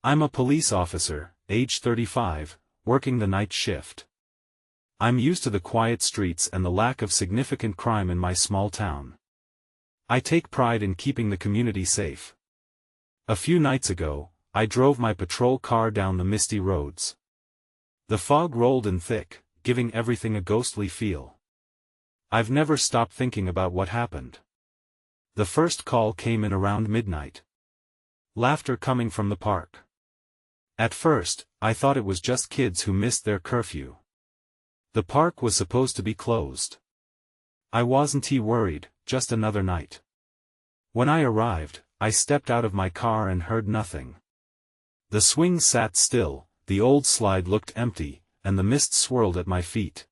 I'm a police officer, age 35, working the night shift. I'm used to the quiet streets and the lack of significant crime in my small town. I take pride in keeping the community safe. A few nights ago, I drove my patrol car down the misty roads. The fog rolled in thick, giving everything a ghostly feel. I've never stopped thinking about what happened. The first call came in around midnight. Laughter coming from the park. At first, I thought it was just kids who missed their curfew. The park was supposed to be closed. I wasn't worried, just another night. When I arrived, I stepped out of my car and heard nothing. The swing sat still, the old slide looked empty, and the mist swirled at my feet.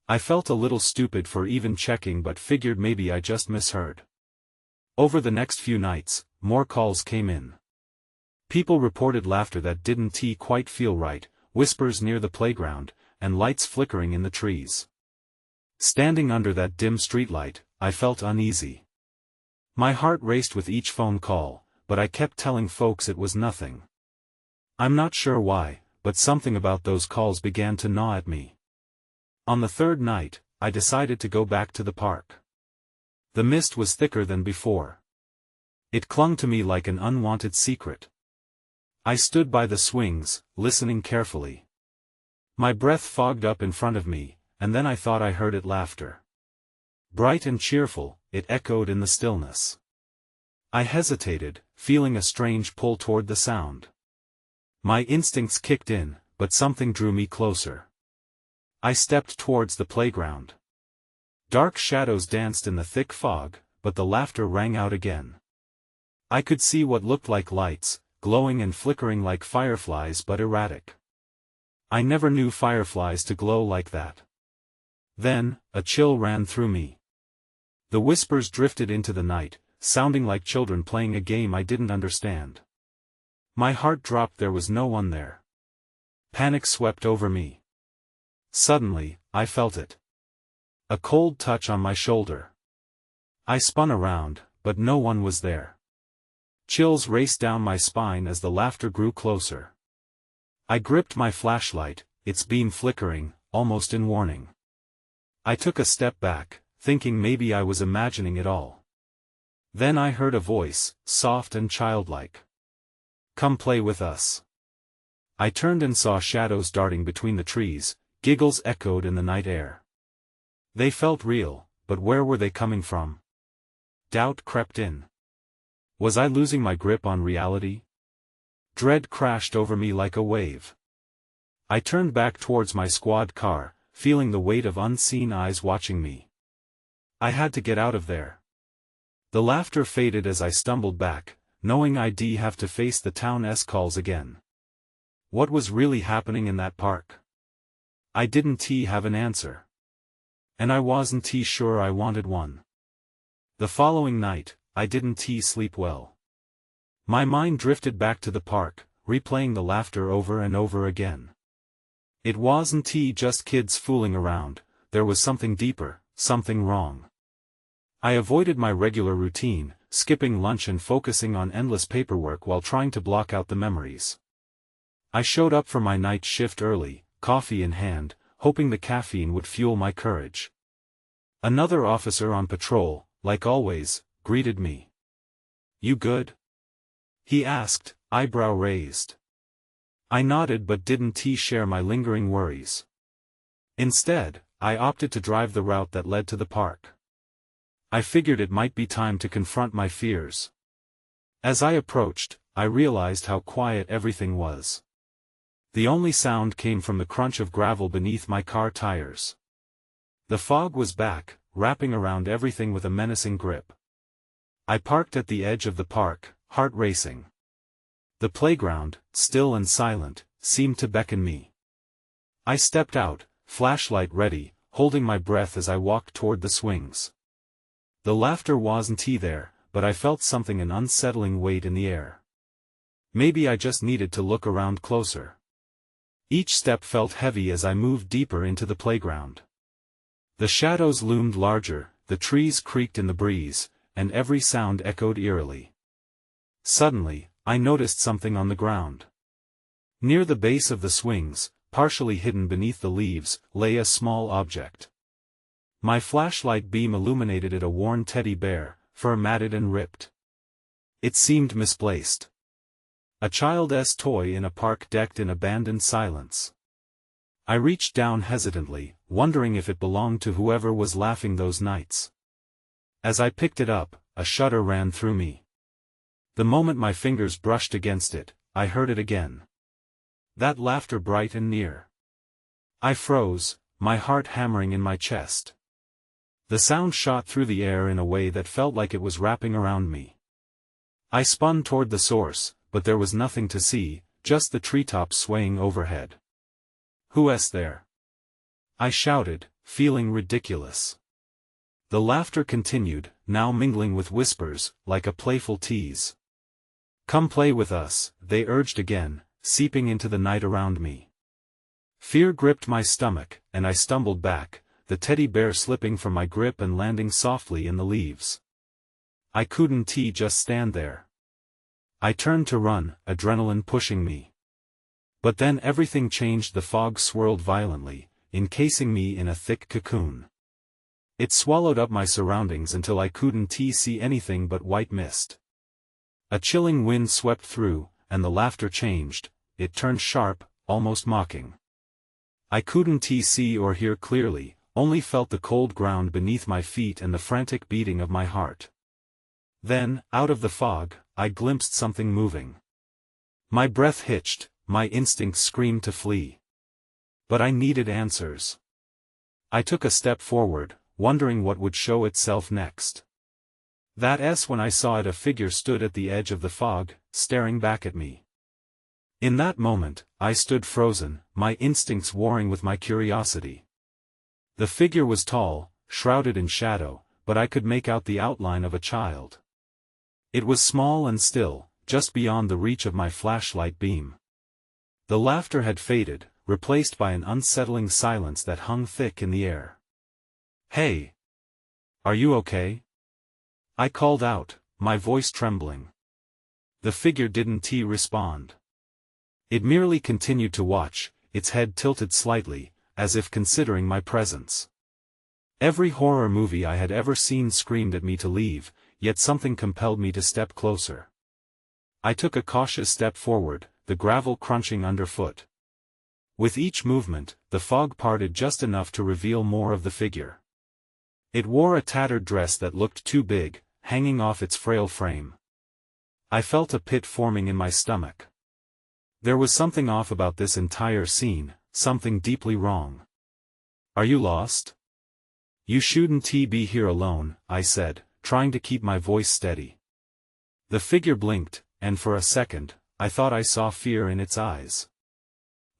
I felt a little stupid for even checking but figured maybe I just misheard. Over the next few nights, more calls came in. People reported laughter that didn't quite feel right, whispers near the playground, and lights flickering in the trees. Standing under that dim streetlight, I felt uneasy. My heart raced with each phone call, but I kept telling folks it was nothing. I'm not sure why, but something about those calls began to gnaw at me. On the third night, I decided to go back to the park. The mist was thicker than before. It clung to me like an unwanted secret. I stood by the swings, listening carefully. My breath fogged up in front of me, and then I thought I heard it laughter. Bright and cheerful, it echoed in the stillness. I hesitated, feeling a strange pull toward the sound. My instincts kicked in, but something drew me closer. I stepped towards the playground. Dark shadows danced in the thick fog, but the laughter rang out again. I could see what looked like lights, glowing and flickering like fireflies but erratic. I never knew fireflies to glow like that. Then, a chill ran through me. The whispers drifted into the night, sounding like children playing a game I didn't understand. My heart dropped. There was no one there. Panic swept over me. Suddenly, I felt it. A cold touch on my shoulder. I spun around, but no one was there. Chills raced down my spine as the laughter grew closer. I gripped my flashlight, its beam flickering, almost in warning. I took a step back, thinking maybe I was imagining it all. Then I heard a voice, soft and childlike. "Come play with us." I turned and saw shadows darting between the trees, giggles echoed in the night air. They felt real, but where were they coming from? Doubt crept in. Was I losing my grip on reality? Dread crashed over me like a wave. I turned back towards my squad car, feeling the weight of unseen eyes watching me. I had to get out of there. The laughter faded as I stumbled back, knowing I'd have to face the town escalates again. What was really happening in that park? I didn't have an answer. And I wasn't sure I wanted one. The following night, I didn't sleep well. My mind drifted back to the park, replaying the laughter over and over again. It wasn't just kids fooling around, there was something deeper, something wrong. I avoided my regular routine, skipping lunch and focusing on endless paperwork while trying to block out the memories. I showed up for my night shift early, coffee in hand, hoping the caffeine would fuel my courage. Another officer on patrol, like always, greeted me. "You good?" he asked, eyebrow raised. I nodded but didn't share my lingering worries. Instead, I opted to drive the route that led to the park. I figured it might be time to confront my fears. As I approached, I realized how quiet everything was. The only sound came from the crunch of gravel beneath my car tires. The fog was back, wrapping around everything with a menacing grip. I parked at the edge of the park, heart racing. The playground, still and silent, seemed to beckon me. I stepped out, flashlight ready, holding my breath as I walked toward the swings. The laughter wasn't there, but I felt something, an unsettling weight in the air. Maybe I just needed to look around closer. Each step felt heavy as I moved deeper into the playground. The shadows loomed larger, the trees creaked in the breeze, and every sound echoed eerily. Suddenly, I noticed something on the ground. Near the base of the swings, partially hidden beneath the leaves, lay a small object. My flashlight beam illuminated it, a worn teddy bear, fur matted and ripped. It seemed misplaced. A child's toy in a park decked in abandoned silence. I reached down hesitantly, wondering if it belonged to whoever was laughing those nights. As I picked it up, a shudder ran through me. The moment my fingers brushed against it, I heard it again. That laughter, bright and near. I froze, my heart hammering in my chest. The sound shot through the air in a way that felt like it was wrapping around me. I spun toward the source, but there was nothing to see, just the treetops swaying overhead. "Who's there?" I shouted, feeling ridiculous. The laughter continued, now mingling with whispers, like a playful tease. "Come play with us," they urged again, seeping into the night around me. Fear gripped my stomach, and I stumbled back, the teddy bear slipping from my grip and landing softly in the leaves. I couldn't just stand there. I turned to run, adrenaline pushing me. But then everything changed. The fog swirled violently, encasing me in a thick cocoon. It swallowed up my surroundings until I couldn't see anything but white mist. A chilling wind swept through, and the laughter changed. It turned sharp, almost mocking. I couldn't see or hear clearly, only felt the cold ground beneath my feet and the frantic beating of my heart. Then, out of the fog, I glimpsed something moving. My breath hitched, my instincts screamed to flee. But I needed answers. I took a step forward, wondering what would show itself next. That's when I saw it. A figure stood at the edge of the fog, staring back at me. In that moment, I stood frozen, my instincts warring with my curiosity. The figure was tall, shrouded in shadow, but I could make out the outline of a child. It was small and still, just beyond the reach of my flashlight beam. The laughter had faded, replaced by an unsettling silence that hung thick in the air. "Hey! Are you okay?" I called out, my voice trembling. The figure didn't respond. It merely continued to watch, its head tilted slightly, as if considering my presence. Every horror movie I had ever seen screamed at me to leave, yet something compelled me to step closer. I took a cautious step forward, the gravel crunching underfoot. With each movement, the fog parted just enough to reveal more of the figure. It wore a tattered dress that looked too big, hanging off its frail frame. I felt a pit forming in my stomach. There was something off about this entire scene, something deeply wrong. "Are you lost? You shouldn't be here alone," I said, trying to keep my voice steady. The figure blinked, and for a second, I thought I saw fear in its eyes.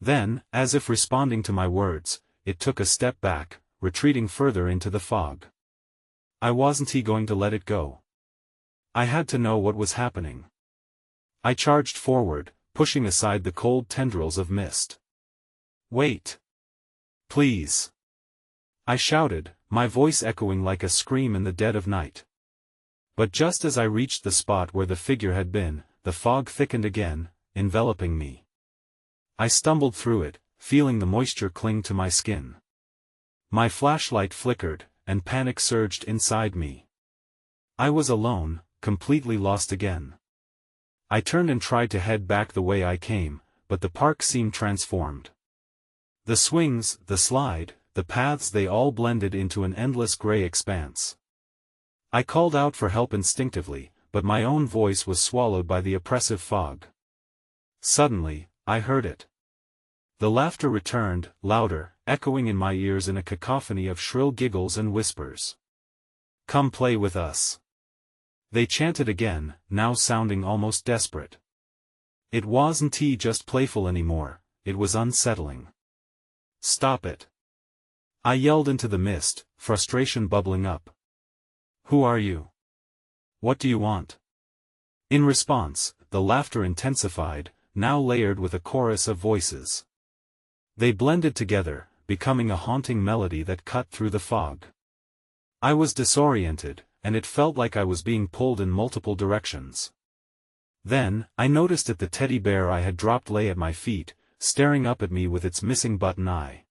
Then, as if responding to my words, it took a step back, retreating further into the fog. I wasn't going to let it go. I had to know what was happening. I charged forward, pushing aside the cold tendrils of mist. "Wait! Please!" I shouted, my voice echoing like a scream in the dead of night. But just as I reached the spot where the figure had been, the fog thickened again, enveloping me. I stumbled through it, feeling the moisture cling to my skin. My flashlight flickered, and panic surged inside me. I was alone, completely lost again. I turned and tried to head back the way I came, but the park seemed transformed. The swings, the slide, the paths, they all blended into an endless gray expanse. I called out for help instinctively, but my own voice was swallowed by the oppressive fog. Suddenly, I heard it. The laughter returned, louder, echoing in my ears in a cacophony of shrill giggles and whispers. "Come play with us." They chanted again, now sounding almost desperate. It wasn't just playful anymore, it was unsettling. "Stop it!" I yelled into the mist, frustration bubbling up. "Who are you? What do you want?" In response, the laughter intensified, now layered with a chorus of voices. They blended together, becoming a haunting melody that cut through the fog. I was disoriented, and it felt like I was being pulled in multiple directions. Then, I noticed that the teddy bear I had dropped lay at my feet, staring up at me with its missing button eye.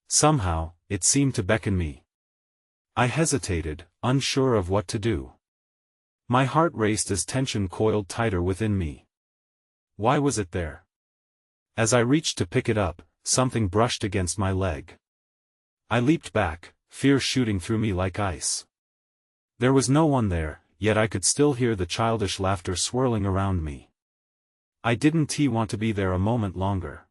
Somehow, it seemed to beckon me. I hesitated, unsure of what to do. My heart raced as tension coiled tighter within me. Why was it there? As I reached to pick it up, something brushed against my leg. I leaped back, fear shooting through me like ice. There was no one there, yet I could still hear the childish laughter swirling around me. I didn't want to be there a moment longer.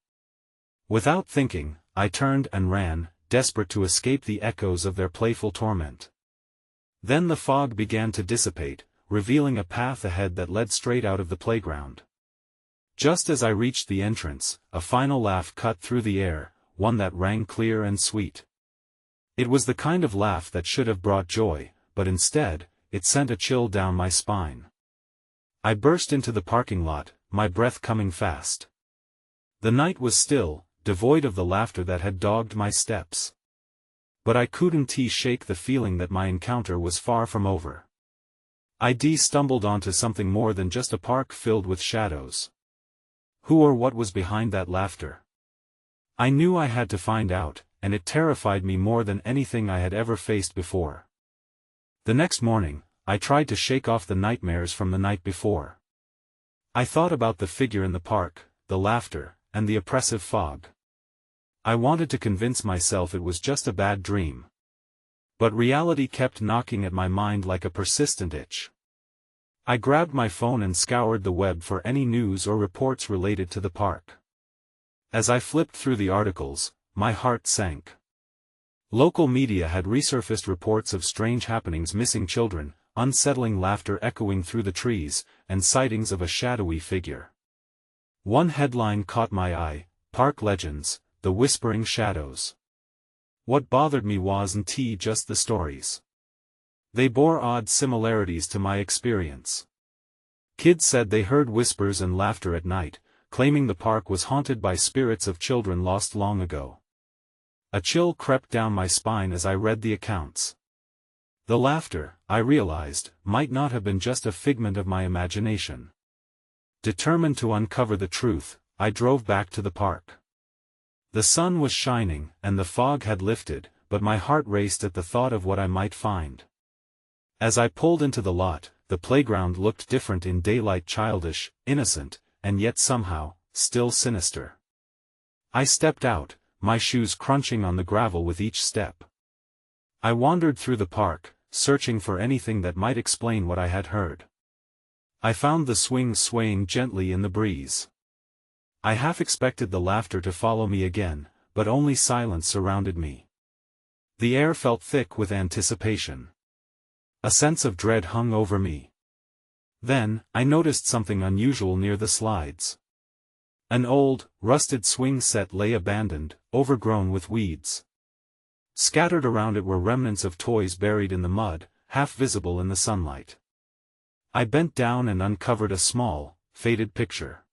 Without thinking, I turned and ran, desperate to escape the echoes of their playful torment. Then the fog began to dissipate, revealing a path ahead that led straight out of the playground. Just as I reached the entrance, a final laugh cut through the air, one that rang clear and sweet. It was the kind of laugh that should have brought joy, but instead, it sent a chill down my spine. I burst into the parking lot, my breath coming fast. The night was still, devoid of the laughter that had dogged my steps. But I couldn't shake the feeling that my encounter was far from over. I stumbled onto something more than just a park filled with shadows. Who or what was behind that laughter? I knew I had to find out, and it terrified me more than anything I had ever faced before. The next morning, I tried to shake off the nightmares from the night before. I thought about the figure in the park, the laughter, and the oppressive fog. I wanted to convince myself it was just a bad dream. But reality kept knocking at my mind like a persistent itch. I grabbed my phone and scoured the web for any news or reports related to the park. As I flipped through the articles, my heart sank. Local media had resurfaced reports of strange happenings, missing children, unsettling laughter echoing through the trees, and sightings of a shadowy figure. One headline caught my eye: Park Legends, The Whispering Shadows. What bothered me wasn't just the stories. They bore odd similarities to my experience. Kids said they heard whispers and laughter at night, claiming the park was haunted by spirits of children lost long ago. A chill crept down my spine as I read the accounts. The laughter, I realized, might not have been just a figment of my imagination. Determined to uncover the truth, I drove back to the park. The sun was shining, and the fog had lifted, but my heart raced at the thought of what I might find. As I pulled into the lot, the playground looked different in daylight: childish, innocent, and yet somehow, still sinister. I stepped out, my shoes crunching on the gravel with each step. I wandered through the park, searching for anything that might explain what I had heard. I found the swings swaying gently in the breeze. I half expected the laughter to follow me again, but only silence surrounded me. The air felt thick with anticipation. A sense of dread hung over me. Then, I noticed something unusual near the slides. An old, rusted swing set lay abandoned, overgrown with weeds. Scattered around it were remnants of toys buried in the mud, half visible in the sunlight. I bent down and uncovered a small, faded picture.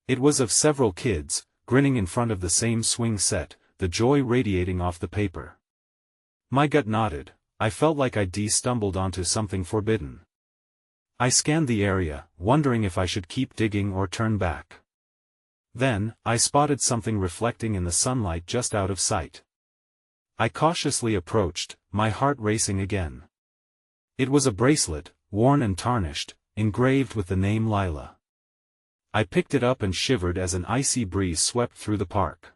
It was of several kids, grinning in front of the same swing set, the joy radiating off the paper. My gut nodded. I felt like I'd stumbled onto something forbidden. I scanned the area, wondering if I should keep digging or turn back. Then, I spotted something reflecting in the sunlight just out of sight. I cautiously approached, my heart racing again. It was a bracelet, worn and tarnished, engraved with the name Lila. I picked it up and shivered as an icy breeze swept through the park.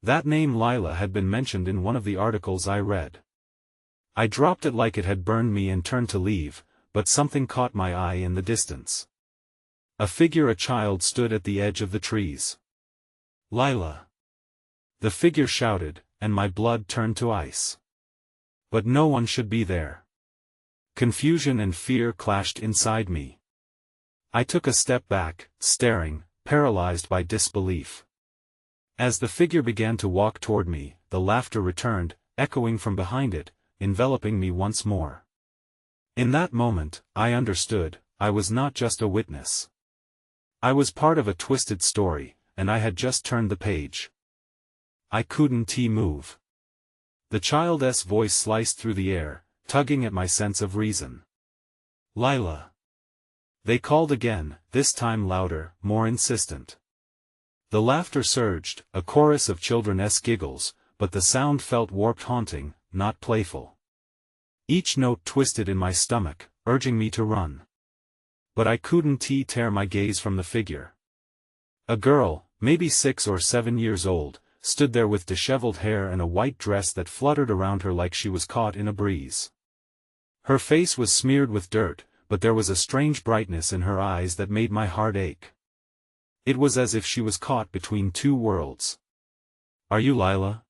That name Lila had been mentioned in one of the articles I read. I dropped it like it had burned me and turned to leave, but something caught my eye in the distance. A figure, a child, stood at the edge of the trees. "Lila!" The figure shouted, and my blood turned to ice. But no one should be there. Confusion and fear clashed inside me. I took a step back, staring, paralyzed by disbelief. As the figure began to walk toward me, the laughter returned, echoing from behind it, enveloping me once more. In that moment, I understood, I was not just a witness. I was part of a twisted story, and I had just turned the page. I couldn't move. The child's voice sliced through the air, tugging at my sense of reason. "Lila! They called again, this time louder, more insistent. The laughter surged, a chorus of children's giggles, but the sound felt warped, haunting, not playful. Each note twisted in my stomach, urging me to run. But I couldn't tear my gaze from the figure. A girl, maybe 6 or 7 years old, stood there with disheveled hair and a white dress that fluttered around her like she was caught in a breeze. Her face was smeared with dirt, but there was a strange brightness in her eyes that made my heart ache. It was as if she was caught between two worlds. "Are you Lila?"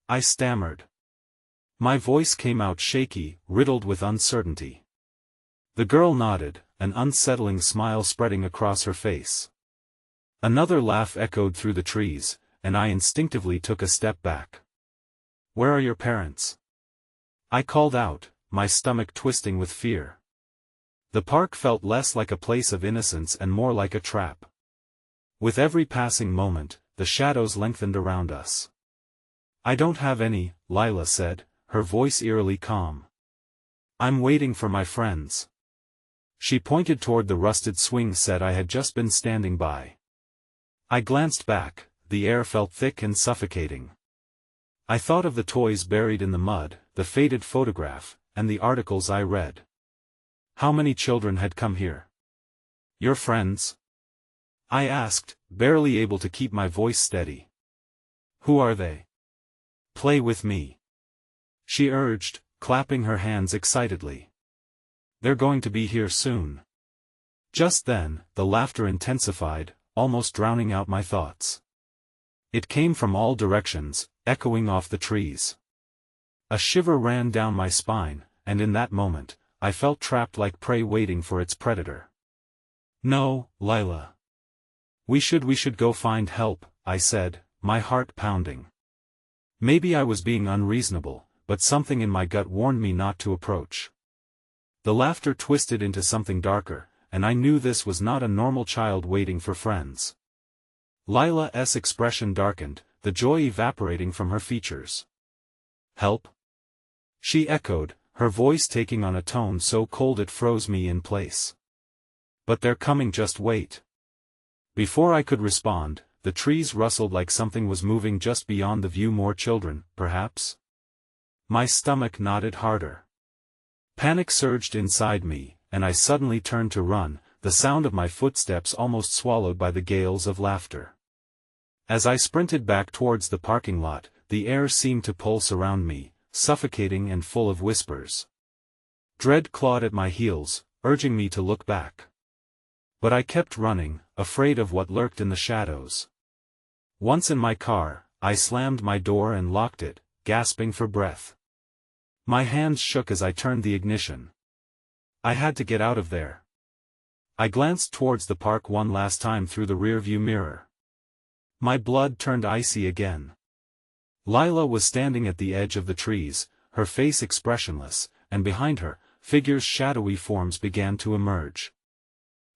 I stammered. My voice came out shaky, riddled with uncertainty. The girl nodded, an unsettling smile spreading across her face. Another laugh echoed through the trees, and I instinctively took a step back. "Where are your parents?" I called out, my stomach twisting with fear. The park felt less like a place of innocence and more like a trap. With every passing moment, the shadows lengthened around us. "I don't have any," Lila said, her voice eerily calm. "I'm waiting for my friends." She pointed toward the rusted swing set I had just been standing by. I glanced back, the air felt thick and suffocating. I thought of the toys buried in the mud, the faded photograph, and the articles I read. How many children had come here? "Your friends?" I asked, barely able to keep my voice steady. "Who are they?" "Play with me," she urged, clapping her hands excitedly. "They're going to be here soon." Just then, the laughter intensified, almost drowning out my thoughts. It came from all directions, echoing off the trees. A shiver ran down my spine, and in that moment, I felt trapped like prey waiting for its predator. "No, Lila. We should go find help," I said, my heart pounding. Maybe I was being unreasonable, but something in my gut warned me not to approach. The laughter twisted into something darker, and I knew this was not a normal child waiting for friends. Lila's expression darkened, the joy evaporating from her features. "Help?" she echoed, her voice taking on a tone so cold it froze me in place. "But they're coming, just wait." Before I could respond, the trees rustled like something was moving just beyond the view. More children, perhaps? My stomach knotted harder. Panic surged inside me, and I suddenly turned to run, the sound of my footsteps almost swallowed by the gales of laughter. As I sprinted back towards the parking lot, the air seemed to pulse around me, suffocating and full of whispers. Dread clawed at my heels, urging me to look back. But I kept running, afraid of what lurked in the shadows. Once in my car, I slammed my door and locked it, gasping for breath. My hands shook as I turned the ignition. I had to get out of there. I glanced towards the park one last time through the rearview mirror. My blood turned icy again. Lila was standing at the edge of the trees, her face expressionless, and behind her, figures' shadowy forms began to emerge.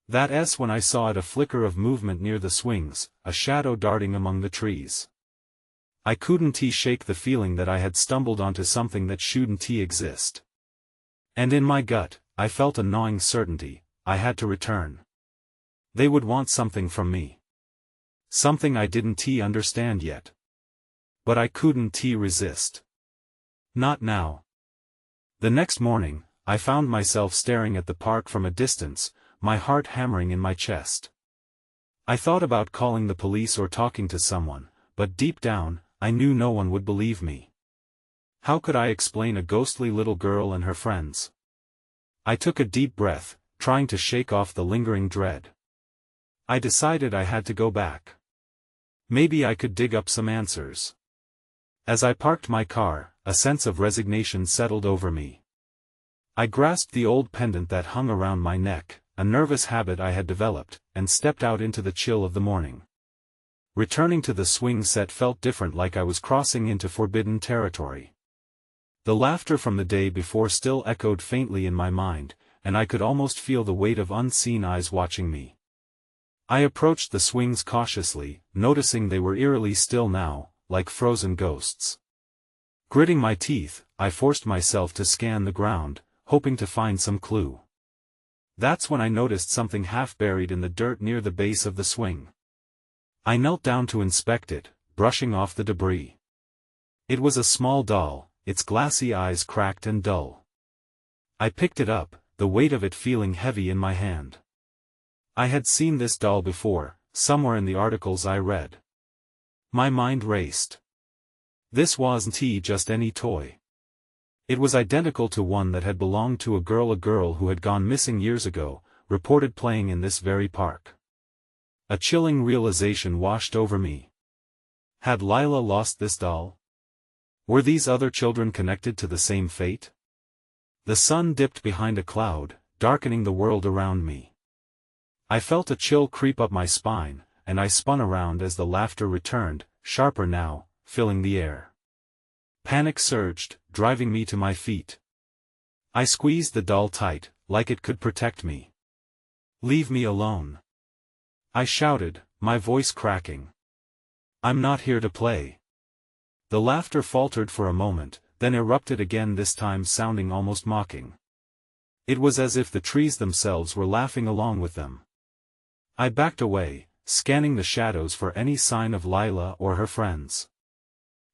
That's when I saw a flicker of movement near the swings, a shadow darting among the trees. I couldn't shake the feeling that I had stumbled onto something that shouldn't exist. And in my gut, I felt a gnawing certainty, I had to return. They would want something from me. Something I didn't understand yet. But I couldn't resist. Not now. The next morning, I found myself staring at the park from a distance, my heart hammering in my chest. I thought about calling the police or talking to someone, but deep down, I knew no one would believe me. How could I explain a ghostly little girl and her friends? I took a deep breath, trying to shake off the lingering dread. I decided I had to go back. Maybe I could dig up some answers. As I parked my car, a sense of resignation settled over me. I grasped the old pendant that hung around my neck, a nervous habit I had developed, and stepped out into the chill of the morning. Returning to the swing set felt different, like I was crossing into forbidden territory. The laughter from the day before still echoed faintly in my mind, and I could almost feel the weight of unseen eyes watching me. I approached the swings cautiously, noticing they were eerily still now, like frozen ghosts. Gritting my teeth, I forced myself to scan the ground, hoping to find some clue. That's when I noticed something half buried in the dirt near the base of the swing. I knelt down to inspect it, brushing off the debris. It was a small doll, its glassy eyes cracked and dull. I picked it up, the weight of it feeling heavy in my hand. I had seen this doll before, somewhere in the articles I read. My mind raced. This wasn't just any toy. It was identical to one that had belonged to a girl who had gone missing years ago, reported playing in this very park. A chilling realization washed over me. Had Lila lost this doll? Were these other children connected to the same fate? The sun dipped behind a cloud, darkening the world around me. I felt a chill creep up my spine, and I spun around as the laughter returned, sharper now, filling the air. Panic surged, driving me to my feet. I squeezed the doll tight, like it could protect me. "Leave me alone!" I shouted, my voice cracking. "I'm not here to play." The laughter faltered for a moment, then erupted again, this time sounding almost mocking. It was as if the trees themselves were laughing along with them. I backed away, scanning the shadows for any sign of Lila or her friends.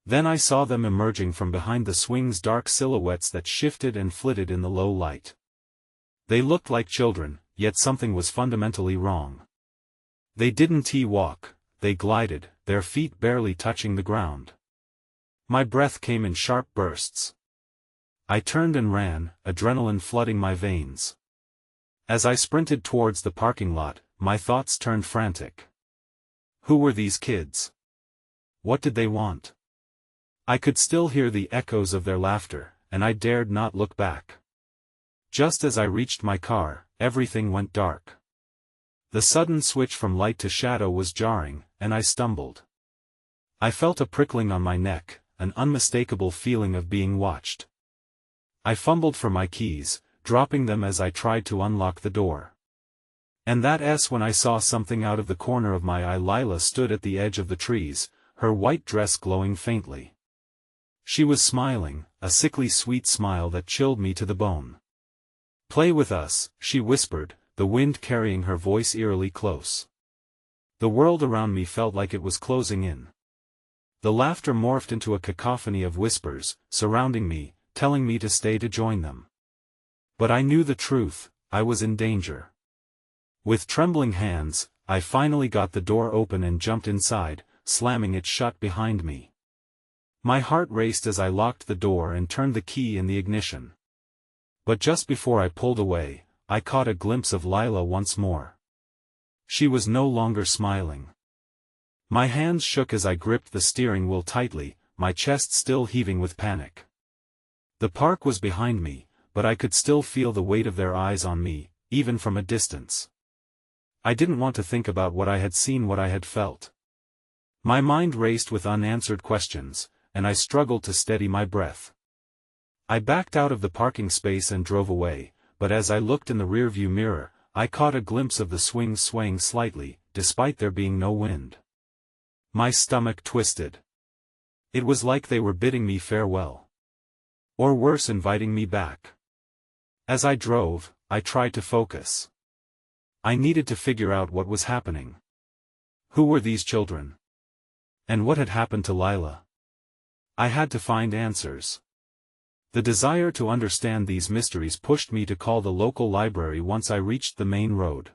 Then I saw them emerging from behind the swing's dark silhouettes that shifted and flitted in the low light. They looked like children, yet something was fundamentally wrong. They didn't walk, they glided, their feet barely touching the ground. My breath came in sharp bursts. I turned and ran, adrenaline flooding my veins. As I sprinted towards the parking lot, my thoughts turned frantic. Who were these kids? What did they want? I could still hear the echoes of their laughter, and I dared not look back. Just as I reached my car, everything went dark. The sudden switch from light to shadow was jarring, and I stumbled. I felt a prickling on my neck, an unmistakable feeling of being watched. I fumbled for my keys, dropping them as I tried to unlock the door. And that's when I saw something out of the corner of my eye. Lila stood at the edge of the trees, her white dress glowing faintly. She was smiling, a sickly sweet smile that chilled me to the bone. "Play with us," she whispered, the wind carrying her voice eerily close. The world around me felt like it was closing in. The laughter morphed into a cacophony of whispers, surrounding me, telling me to stay to join them. But I knew the truth, I was in danger. With trembling hands, I finally got the door open and jumped inside, slamming it shut behind me. My heart raced as I locked the door and turned the key in the ignition. But just before I pulled away, I caught a glimpse of Lila once more. She was no longer smiling. My hands shook as I gripped the steering wheel tightly, my chest still heaving with panic. The park was behind me, but I could still feel the weight of their eyes on me, even from a distance. I didn't want to think about what I had seen, what I had felt. My mind raced with unanswered questions, and I struggled to steady my breath. I backed out of the parking space and drove away, but as I looked in the rearview mirror, I caught a glimpse of the swing swaying slightly, despite there being no wind. My stomach twisted. It was like they were bidding me farewell. Or worse, inviting me back. As I drove, I tried to focus. I needed to figure out what was happening. Who were these children? And what had happened to Lila? I had to find answers. The desire to understand these mysteries pushed me to call the local library once I reached the main road.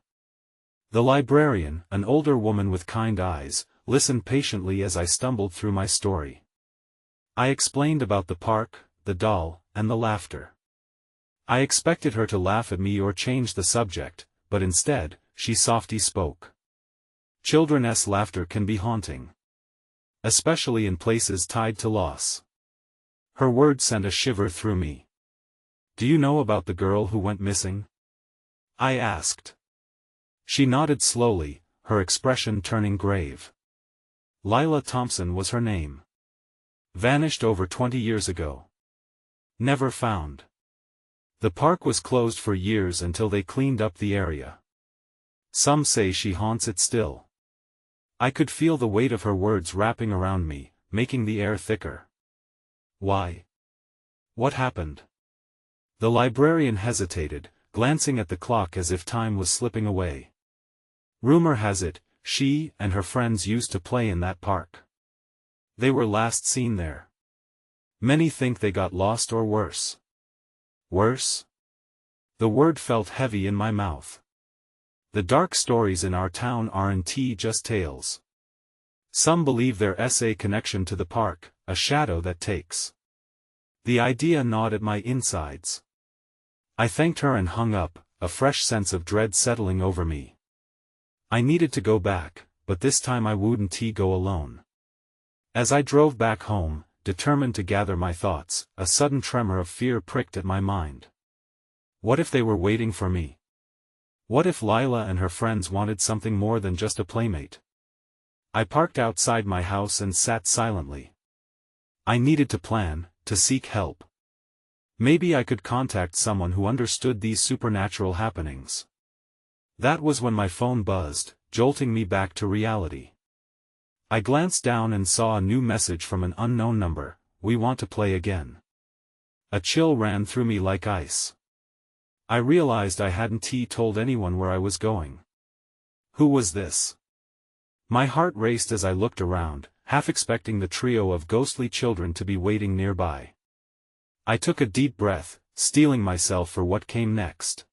The librarian, an older woman with kind eyes, listened patiently as I stumbled through my story. I explained about the park, the doll, and the laughter. I expected her to laugh at me or change the subject, but instead, she softly spoke. Children's laughter can be haunting. Especially in places tied to loss. Her words sent a shiver through me. "Do you know about the girl who went missing?" I asked. She nodded slowly, her expression turning grave. Lila Thompson was her name. Vanished over 20 years ago. Never found. The park was closed for years until they cleaned up the area. Some say she haunts it still. I could feel the weight of her words wrapping around me, making the air thicker. Why? What happened? The librarian hesitated, glancing at the clock as if time was slipping away. Rumor has it, she and her friends used to play in that park. They were last seen there. Many think they got lost or worse. Worse? The word felt heavy in my mouth. The dark stories in our town aren't just tales. Some believe there's a connection to the park, a shadow that takes. The idea gnawed at my insides. I thanked her and hung up, a fresh sense of dread settling over me. I needed to go back, but this time I wouldn't go alone. As I drove back home, determined to gather my thoughts, a sudden tremor of fear pricked at my mind. What if they were waiting for me? What if Lila and her friends wanted something more than just a playmate? I parked outside my house and sat silently. I needed to plan, to seek help. Maybe I could contact someone who understood these supernatural happenings. That was when my phone buzzed, jolting me back to reality. I glanced down and saw a new message from an unknown number: "We want to play again." A chill ran through me like ice. I realized I hadn't told anyone where I was going. Who was this? My heart raced as I looked around, half expecting the trio of ghostly children to be waiting nearby. I took a deep breath, steeling myself for what came next.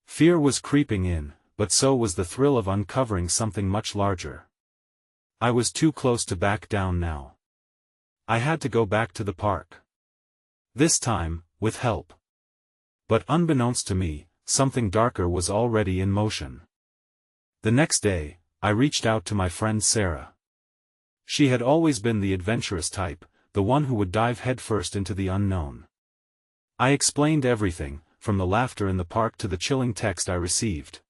Fear was creeping in, but so was the thrill of uncovering something much larger. I was too close to back down now. I had to go back to the park. This time, with help. But unbeknownst to me, something darker was already in motion. The next day, I reached out to my friend Sarah. She had always been the adventurous type, the one who would dive headfirst into the unknown. I explained everything, from the laughter in the park to the chilling text I received.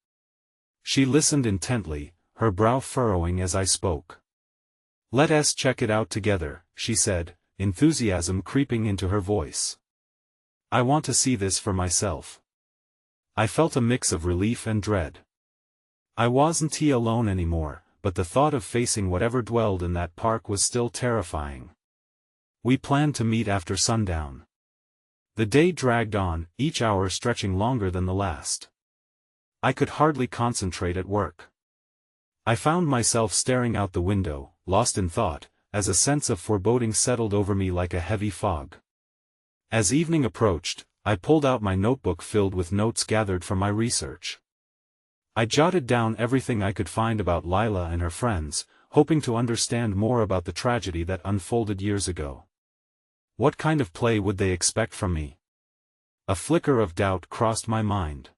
She listened intently, her brow furrowing as I spoke. "Let's check it out together," she said, enthusiasm creeping into her voice. "I want to see this for myself." I felt a mix of relief and dread. I wasn't alone anymore, but the thought of facing whatever dwelled in that park was still terrifying. We planned to meet after sundown. The day dragged on, each hour stretching longer than the last. I could hardly concentrate at work. I found myself staring out the window, lost in thought, as a sense of foreboding settled over me like a heavy fog. As evening approached, I pulled out my notebook filled with notes gathered from my research. I jotted down everything I could find about Lila and her friends, hoping to understand more about the tragedy that unfolded years ago. What kind of play would they expect from me? A flicker of doubt crossed my mind.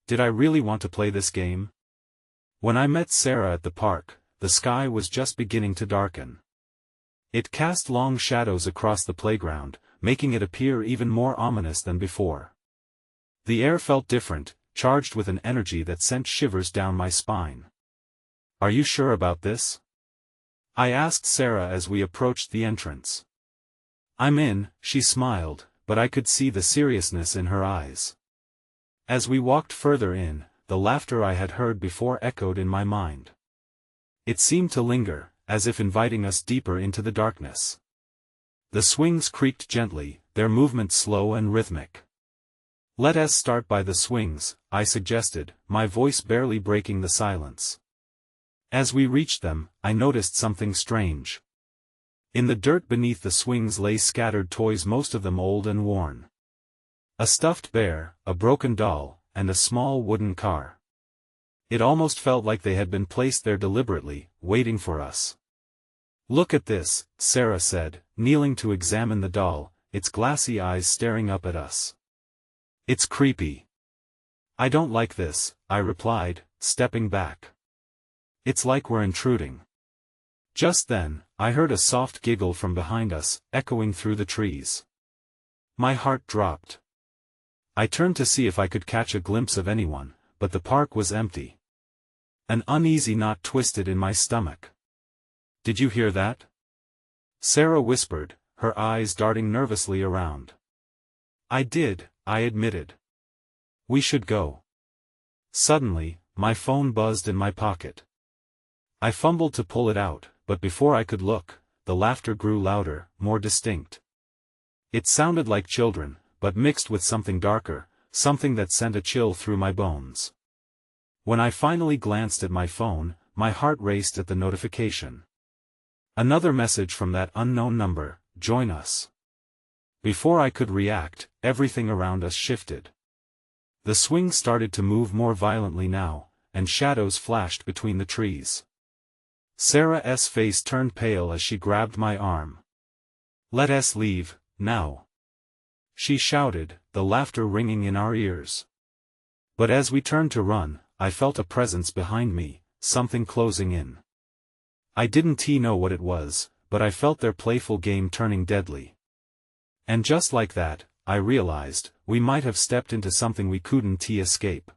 Did I really want to play this game? When I met Sarah at the park, the sky was just beginning to darken. It cast long shadows across the playground, making it appear even more ominous than before. The air felt different, charged with an energy that sent shivers down my spine. "Are you sure about this?" I asked Sarah as we approached the entrance. "I'm in," she smiled, but I could see the seriousness in her eyes. As we walked further in, the laughter I had heard before echoed in my mind. It seemed to linger, as if inviting us deeper into the darkness. The swings creaked gently, their movement slow and rhythmic. "Let us start by the swings," I suggested, my voice barely breaking the silence. As we reached them, I noticed something strange. In the dirt beneath the swings lay scattered toys, most of them old and worn. A stuffed bear, a broken doll, and a small wooden car. It almost felt like they had been placed there deliberately, waiting for us. "Look at this," Sarah said, kneeling to examine the doll, its glassy eyes staring up at us. "It's creepy." "I don't like this," I replied, stepping back. "It's like we're intruding." Just then, I heard a soft giggle from behind us, echoing through the trees. My heart dropped. I turned to see if I could catch a glimpse of anyone, but the park was empty. An uneasy knot twisted in my stomach. "Did you hear that?" Sarah whispered, her eyes darting nervously around. "I did," I admitted. "We should go." Suddenly, my phone buzzed in my pocket. I fumbled to pull it out, but before I could look, the laughter grew louder, more distinct. It sounded like children, but mixed with something darker, something that sent a chill through my bones. When I finally glanced at my phone, my heart raced at the notification. Another message from that unknown number, "Join us." Before I could react, everything around us shifted. The swing started to move more violently now, and shadows flashed between the trees. Sarah's face turned pale as she grabbed my arm. "Let us leave, now," she shouted, the laughter ringing in our ears. But as we turned to run, I felt a presence behind me, something closing in. I didn't know what it was, but I felt their playful game turning deadly. And just like that, I realized, we might have stepped into something we couldn't escape.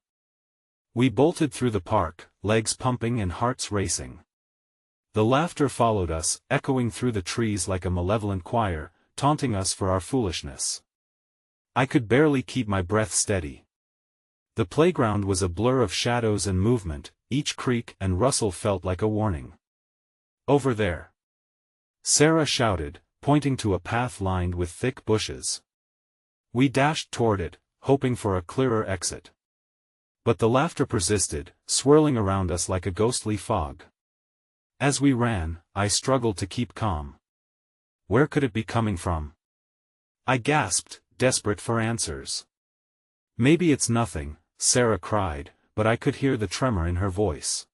We bolted through the park, legs pumping and hearts racing. The laughter followed us, echoing through the trees like a malevolent choir, taunting us for our foolishness. I could barely keep my breath steady. The playground was a blur of shadows and movement, each creak and rustle felt like a warning. "Over there!" Sarah shouted, pointing to a path lined with thick bushes. We dashed toward it, hoping for a clearer exit. But the laughter persisted, swirling around us like a ghostly fog. As we ran, I struggled to keep calm. Where could it be coming from? I gasped, desperate for answers. "Maybe it's nothing," Sarah cried, but I could hear the tremor in her voice.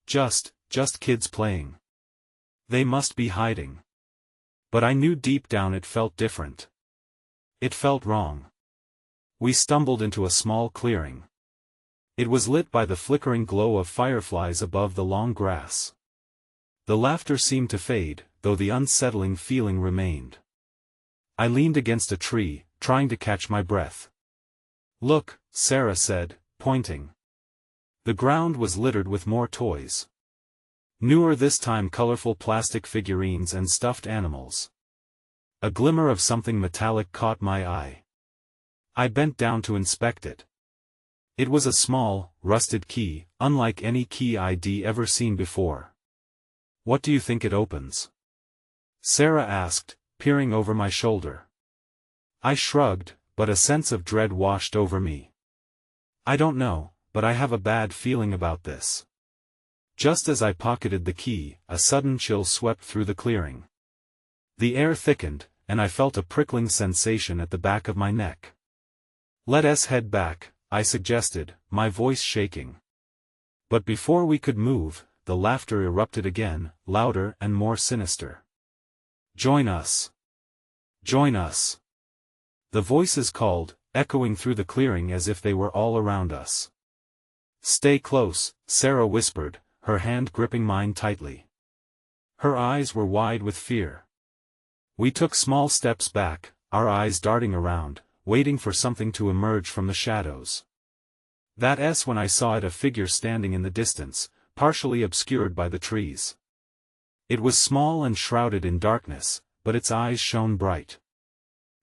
Just kids playing. They must be hiding." But I knew deep down it felt different. It felt wrong. We stumbled into a small clearing. It was lit by the flickering glow of fireflies above the long grass. The laughter seemed to fade, though the unsettling feeling remained. I leaned against a tree, trying to catch my breath. "Look," Sarah said, pointing. The ground was littered with more toys. Newer this time, colorful plastic figurines and stuffed animals. A glimmer of something metallic caught my eye. I bent down to inspect it. It was a small, rusted key, unlike any key I'd ever seen before. "What do you think it opens?" Sarah asked, peering over my shoulder. I shrugged, but a sense of dread washed over me. "I don't know, but I have a bad feeling about this." Just as I pocketed the key, a sudden chill swept through the clearing. The air thickened, and I felt a prickling sensation at the back of my neck. "Let us head back," I suggested, my voice shaking. But before we could move, the laughter erupted again, louder and more sinister. "Join us! Join us!" The voices called, echoing through the clearing as if they were all around us. "Stay close," Sarah whispered, her hand gripping mine tightly. Her eyes were wide with fear. We took small steps back, our eyes darting around, waiting for something to emerge from the shadows. That's when I saw it, a figure standing in the distance, partially obscured by the trees. It was small and shrouded in darkness, but its eyes shone bright.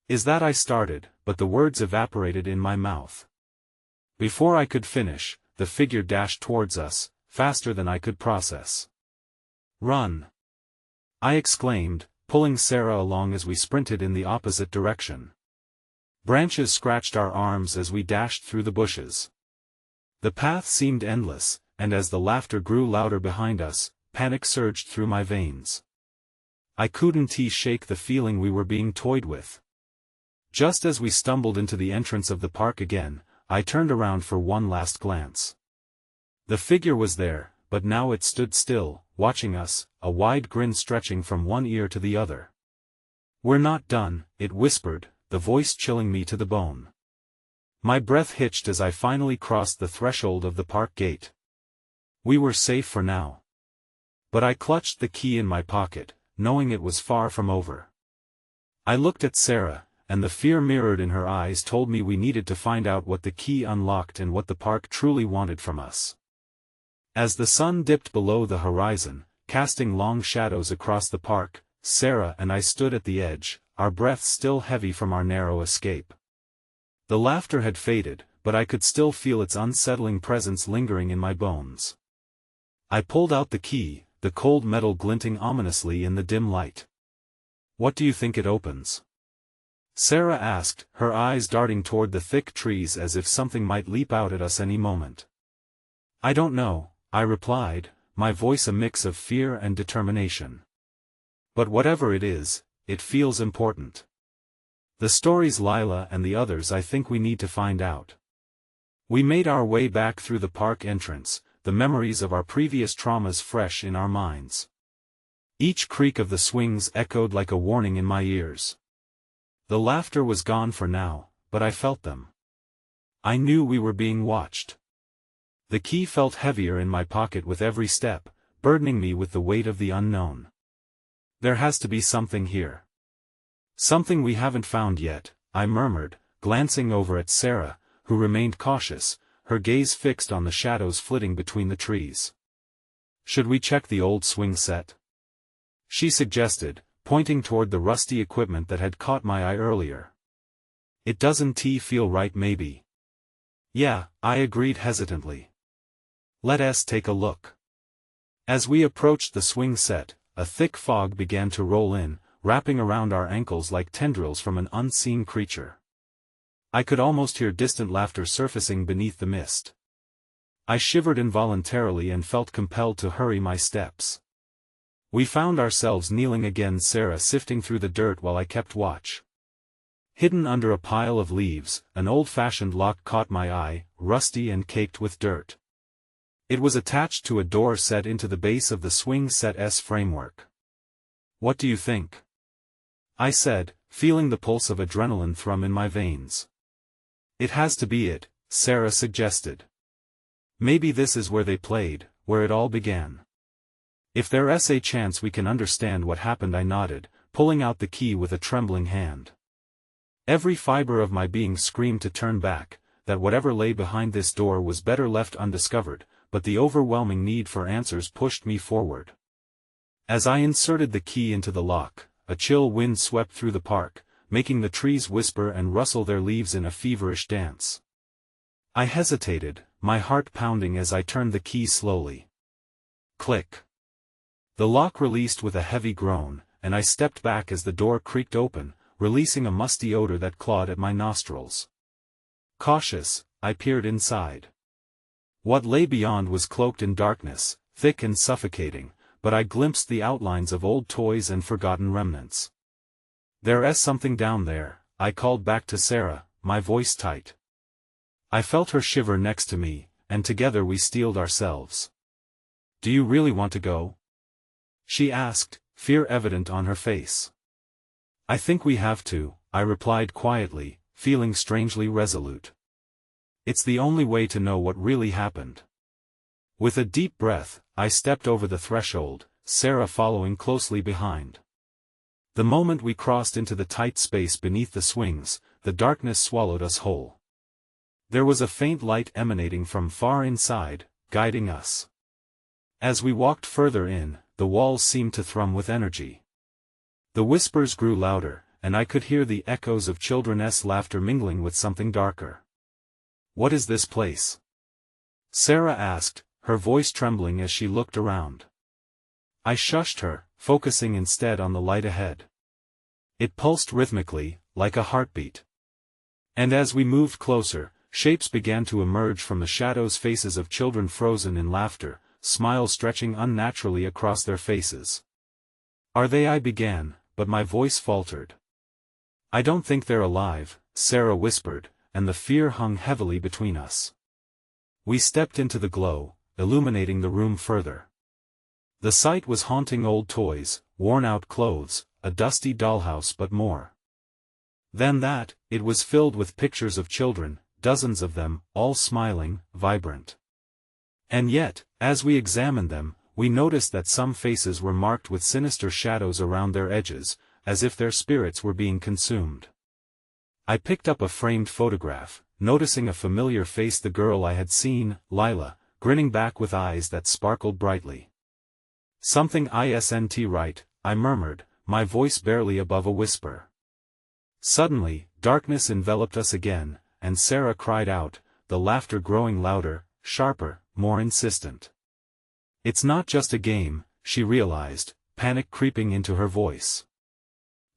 "Is that?" I started, but the words evaporated in my mouth. Before I could finish, the figure dashed towards us, faster than I could process. "Run!" I exclaimed, pulling Sarah along as we sprinted in the opposite direction. Branches scratched our arms as we dashed through the bushes. The path seemed endless, and as the laughter grew louder behind us, panic surged through my veins. I couldn't shake the feeling we were being toyed with. Just as we stumbled into the entrance of the park again, I turned around for one last glance. The figure was there, but now it stood still, watching us, a wide grin stretching from one ear to the other. "We're not done," it whispered, the voice chilling me to the bone. My breath hitched as I finally crossed the threshold of the park gate. We were safe for now. But I clutched the key in my pocket, knowing it was far from over. I looked at Sarah, and the fear mirrored in her eyes told me we needed to find out what the key unlocked and what the park truly wanted from us. As the sun dipped below the horizon, casting long shadows across the park, Sarah and I stood at the edge, our breaths still heavy from our narrow escape. The laughter had faded, but I could still feel its unsettling presence lingering in my bones. I pulled out the key, the cold metal glinting ominously in the dim light. "What do you think it opens?" Sarah asked, her eyes darting toward the thick trees as if something might leap out at us any moment. I don't know, I replied, my voice a mix of fear and determination. But whatever it is, it feels important. The stories Lila and the others I think we need to find out. We made our way back through the park entrance, the memories of our previous traumas fresh in our minds. Each creak of the swings echoed like a warning in my ears. The laughter was gone for now, but I felt them. I knew we were being watched. The key felt heavier in my pocket with every step, burdening me with the weight of the unknown. There has to be something here. Something we haven't found yet, I murmured, glancing over at Sarah, who remained cautious, her gaze fixed on the shadows flitting between the trees. Should we check the old swing set? She suggested, pointing toward the rusty equipment that had caught my eye earlier. It doesn't feel right maybe. Yeah, I agreed hesitantly. Let us take a look. As we approached the swing set, a thick fog began to roll in, wrapping around our ankles like tendrils from an unseen creature. I could almost hear distant laughter surfacing beneath the mist. I shivered involuntarily and felt compelled to hurry my steps. We found ourselves kneeling again, Sarah sifting through the dirt while I kept watch. Hidden under a pile of leaves, an old-fashioned lock caught my eye, rusty and caked with dirt. It was attached to a door set into the base of the swing set's framework. What do you think? I said, feeling the pulse of adrenaline thrum in my veins. It has to be it, Sarah suggested. Maybe this is where they played, where it all began. If there's a chance we can understand what happened, I nodded, pulling out the key with a trembling hand. Every fiber of my being screamed to turn back, that whatever lay behind this door was better left undiscovered, but the overwhelming need for answers pushed me forward. As I inserted the key into the lock, a chill wind swept through the park, making the trees whisper and rustle their leaves in a feverish dance. I hesitated, my heart pounding as I turned the key slowly. Click. The lock released with a heavy groan, and I stepped back as the door creaked open, releasing a musty odor that clawed at my nostrils. Cautious, I peered inside. What lay beyond was cloaked in darkness, thick and suffocating, but I glimpsed the outlines of old toys and forgotten remnants. There's something down there, I called back to Sarah, my voice tight. I felt her shiver next to me, and together we steeled ourselves. Do you really want to go? She asked, fear evident on her face. I think we have to, I replied quietly, feeling strangely resolute. It's the only way to know what really happened. With a deep breath, I stepped over the threshold, Sarah following closely behind. The moment we crossed into the tight space beneath the swings, the darkness swallowed us whole. There was a faint light emanating from far inside, guiding us. As we walked further in, the walls seemed to thrum with energy. The whispers grew louder, and I could hear the echoes of children's laughter mingling with something darker. What is this place? Sarah asked, her voice trembling as she looked around. I shushed her, focusing instead on the light ahead. It pulsed rhythmically, like a heartbeat. And as we moved closer, shapes began to emerge from the shadows, faces of children frozen in laughter, smiles stretching unnaturally across their faces. Are they? I began, but my voice faltered. I don't think they're alive, Sarah whispered, and the fear hung heavily between us. We stepped into the glow, illuminating the room further. The sight was haunting: old toys, worn-out clothes, a dusty dollhouse, but more than that, it was filled with pictures of children, dozens of them, all smiling, vibrant. And yet, as we examined them, we noticed that some faces were marked with sinister shadows around their edges, as if their spirits were being consumed. I picked up a framed photograph, noticing a familiar face: the girl I had seen, Lila, grinning back with eyes that sparkled brightly. Something isn't right, I murmured, my voice barely above a whisper. Suddenly, darkness enveloped us again, and Sarah cried out, the laughter growing louder, sharper, more insistent. It's not just a game, she realized, panic creeping into her voice.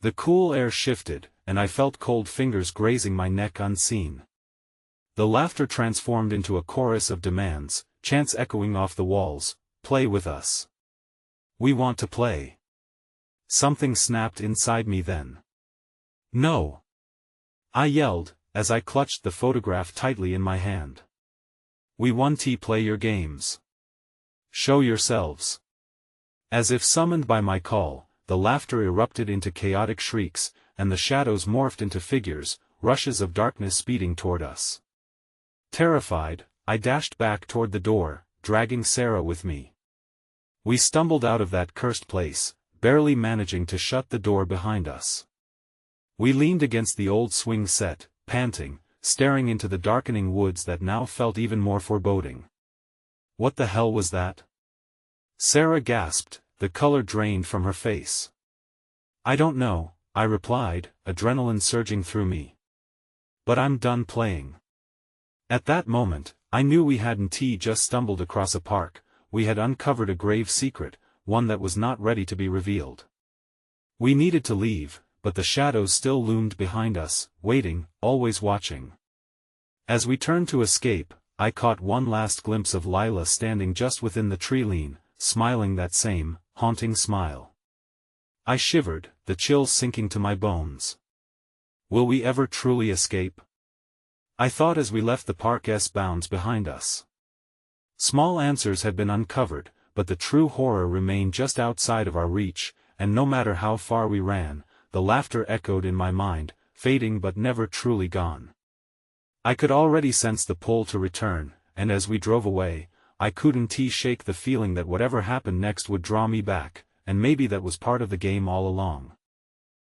The cool air shifted, and I felt cold fingers grazing my neck unseen. The laughter transformed into a chorus of demands, chants echoing off the walls, "Play with us. We want to play." Something snapped inside me then. "No!" I yelled, as I clutched the photograph tightly in my hand. "We want to play your games. Show yourselves." As if summoned by my call, the laughter erupted into chaotic shrieks, and the shadows morphed into figures, rushes of darkness speeding toward us. Terrified, I dashed back toward the door, dragging Sarah with me. We stumbled out of that cursed place, barely managing to shut the door behind us. We leaned against the old swing set, panting, staring into the darkening woods that now felt even more foreboding. "What the hell was that?" Sarah gasped, the color drained from her face. "I don't know," I replied, adrenaline surging through me. "But I'm done playing." At that moment, I knew we hadn't just stumbled across a park, we had uncovered a grave secret, one that was not ready to be revealed. We needed to leave, but the shadows still loomed behind us, waiting, always watching. As we turned to escape, I caught one last glimpse of Lila standing just within the tree line, smiling that same, haunting smile. I shivered, the chills sinking to my bones. Will we ever truly escape? I thought as we left the park's bounds behind us. Small answers had been uncovered, but the true horror remained just outside of our reach, and no matter how far we ran, the laughter echoed in my mind, fading but never truly gone. I could already sense the pull to return, and as we drove away, I couldn't shake the feeling that whatever happened next would draw me back, and maybe that was part of the game all along.